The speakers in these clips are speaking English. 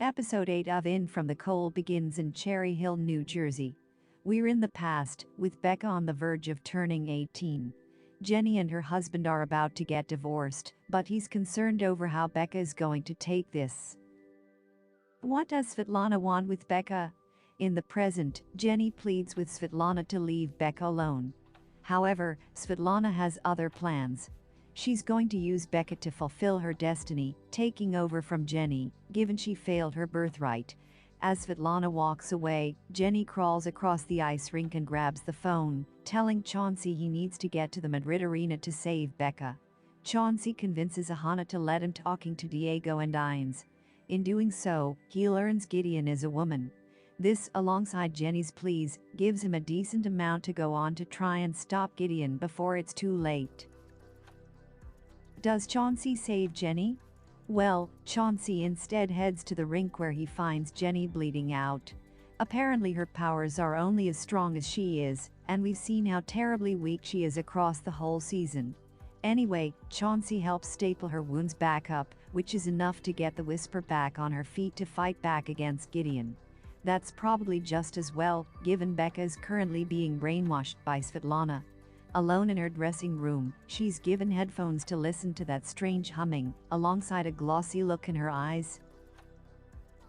Episode 8 of In From the Cold begins in Cherry Hill, New Jersey. We're in the past, with Becca on the verge of turning 18. Jenny and her husband are about to get divorced, but he's concerned over how Becca is going to take this. What does Svetlana want with Becca? In the present, Jenny pleads with Svetlana to leave Becca alone. However, Svetlana has other plans. She's going to use Becca to fulfill her destiny, taking over from Jenny, given she failed her birthright. As Svetlana walks away, Jenny crawls across the ice rink and grabs the phone, telling Chauncey he needs to get to the Madrid arena to save Becca. Chauncey convinces Ahana to let him talking to Diego and Ines. In doing so, he learns Gideon is a woman. This, alongside Jenny's pleas, gives him a decent amount to go on to try and stop Gideon before it's too late. Does Chauncey save Jenny? Well, Chauncey instead heads to the rink where he finds Jenny bleeding out. Apparently her powers are only as strong as she is, and we've seen how terribly weak she is across the whole season. Anyway, Chauncey helps staple her wounds back up, which is enough to get the Whisper back on her feet to fight back against Gideon. That's probably just as well, given Becca is currently being brainwashed by Svetlana. Alone in her dressing room, she's given headphones to listen to that strange humming, alongside a glossy look in her eyes.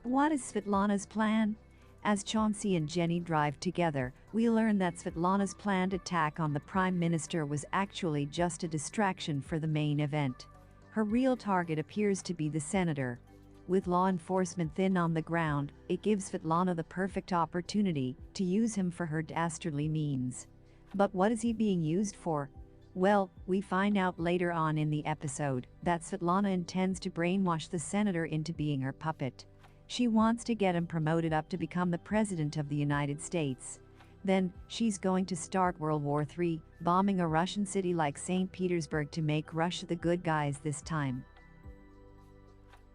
What is Svetlana's plan? As Chauncey and Jenny drive together, we learn that Svetlana's planned attack on the Prime Minister was actually just a distraction for the main event. Her real target appears to be the senator. With law enforcement thin on the ground, it gives Svetlana the perfect opportunity to use him for her dastardly means. But what is he being used for? Well, we find out later on in the episode that Svetlana intends to brainwash the senator into being her puppet. She wants to get him promoted up to become the president of the United States. Then, she's going to start World War III, bombing a Russian city like St. Petersburg to make Russia the good guys this time.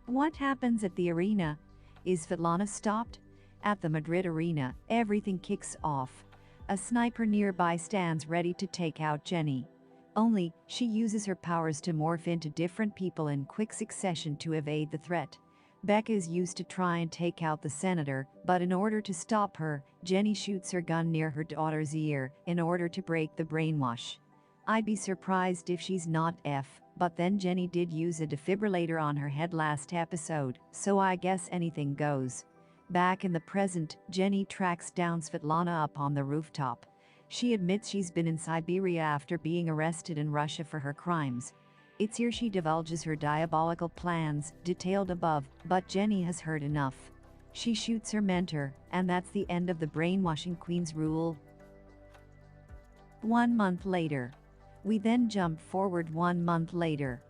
What happens at the arena? Is Svetlana stopped? At the Madrid arena, everything kicks off. A sniper nearby stands ready to take out Jenny. Only, she uses her powers to morph into different people in quick succession to evade the threat. Becca is used to try and take out the senator, but in order to stop her, Jenny shoots her gun near her daughter's ear in order to break the brainwash. I'd be surprised if she's not F, but then Jenny did use a defibrillator on her head last episode, so I guess anything goes. Back in the present, Jenny tracks down Svetlana up on the rooftop. She admits she's been in Siberia after being arrested in Russia for her crimes. It's here she divulges her diabolical plans, detailed above, but Jenny has heard enough. She shoots her mentor, and that's the end of the brainwashing queen's rule. 1 month later. We then jump forward 1 month later.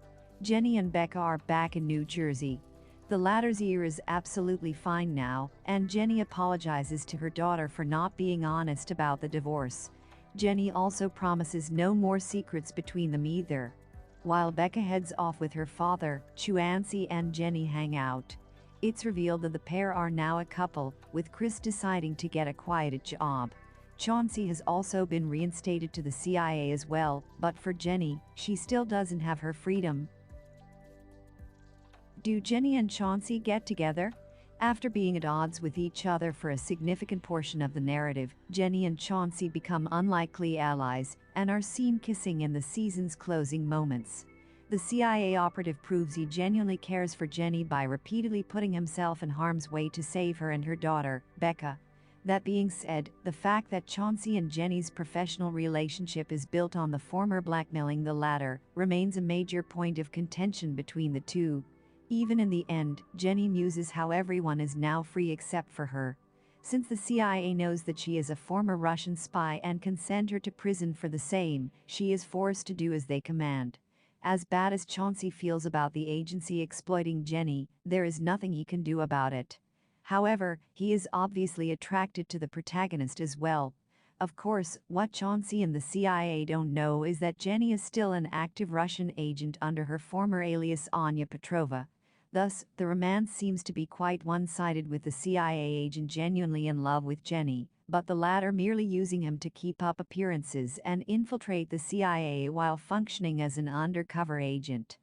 Jenny and Becca are back in New Jersey. The latter's ear is absolutely fine now, and Jenny apologizes to her daughter for not being honest about the divorce. Jenny also promises no more secrets between them either. While Becca heads off with her father, Chauncey and Jenny hang out. It's revealed that the pair are now a couple, with Chris deciding to get a quieted job. Chauncey has also been reinstated to the CIA as well, but for Jenny, she still doesn't have her freedom. Do Jenny and Chauncey get together? After being at odds with each other for a significant portion of the narrative, Jenny and Chauncey become unlikely allies and are seen kissing in the season's closing moments. The CIA operative proves he genuinely cares for Jenny by repeatedly putting himself in harm's way to save her and her daughter, Becca. That being said, the fact that Chauncey and Jenny's professional relationship is built on the former blackmailing the latter remains a major point of contention between the two. Even in the end, Jenny muses how everyone is now free except for her. Since the CIA knows that she is a former Russian spy and can send her to prison for the same, she is forced to do as they command. As bad as Chauncey feels about the agency exploiting Jenny, there is nothing he can do about it. However, he is obviously attracted to the protagonist as well. Of course, what Chauncey and the CIA don't know is that Jenny is still an active Russian agent under her former alias Anya Petrova. Thus, the romance seems to be quite one-sided, with the CIA agent genuinely in love with Jenny, but the latter merely using him to keep up appearances and infiltrate the CIA while functioning as an undercover agent.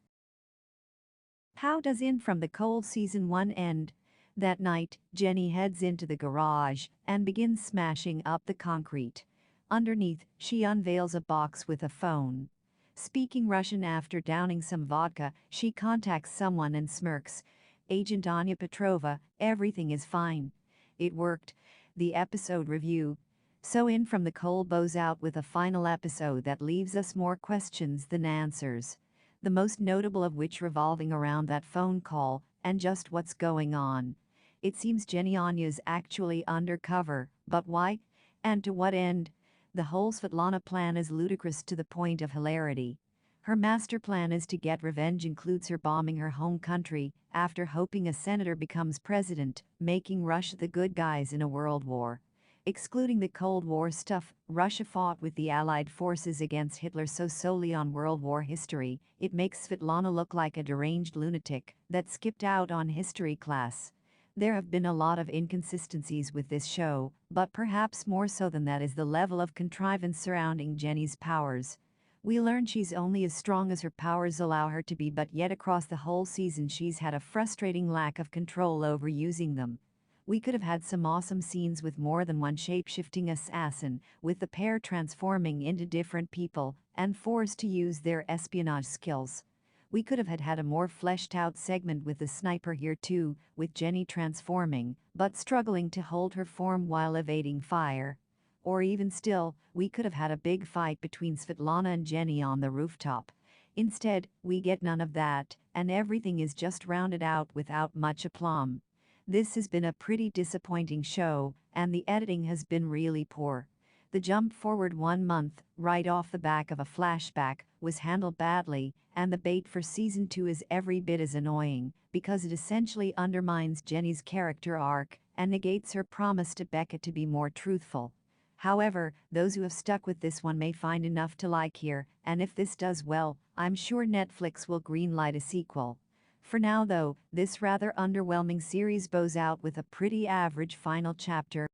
How does In From the Cold Season 1 end? That night, Jenny heads into the garage and begins smashing up the concrete. Underneath, she unveils a box with a phone. Speaking Russian after downing some vodka, she contacts someone and smirks. Agent Anya Petrova, everything is fine. It worked. The episode review. So in from the cold bows out with a final episode that leaves us more questions than answers. The most notable of which revolving around that phone call and just what's going on. It seems Jenny Anya's actually undercover, but why? And to what end? The whole Svetlana plan is ludicrous to the point of hilarity. Her master plan is to get revenge, includes her bombing her home country after hoping a senator becomes president, making Russia the good guys in a world war. Excluding the Cold War stuff, Russia fought with the Allied forces against Hitler so solely on World War history, it makes Svetlana look like a deranged lunatic that skipped out on history class. There have been a lot of inconsistencies with this show, but perhaps more so than that is the level of contrivance surrounding Jenny's powers. We learn she's only as strong as her powers allow her to be, but yet across the whole season she's had a frustrating lack of control over using them. We could have had some awesome scenes with more than one shape-shifting assassin, with the pair transforming into different people and forced to use their espionage skills. We could have had a more fleshed-out segment with the sniper here too, with Jenny transforming, but struggling to hold her form while evading fire. Or even still, we could have had a big fight between Svetlana and Jenny on the rooftop. Instead, we get none of that, and everything is just rounded out without much aplomb. This has been a pretty disappointing show, and the editing has been really poor. The jump forward 1 month, right off the back of a flashback, was handled badly, and the bait for season 2 is every bit as annoying, because it essentially undermines Jenny's character arc and negates her promise to Becca to be more truthful. However, those who have stuck with this one may find enough to like here, and if this does well, I'm sure Netflix will greenlight a sequel. For now though, this rather underwhelming series bows out with a pretty average final chapter.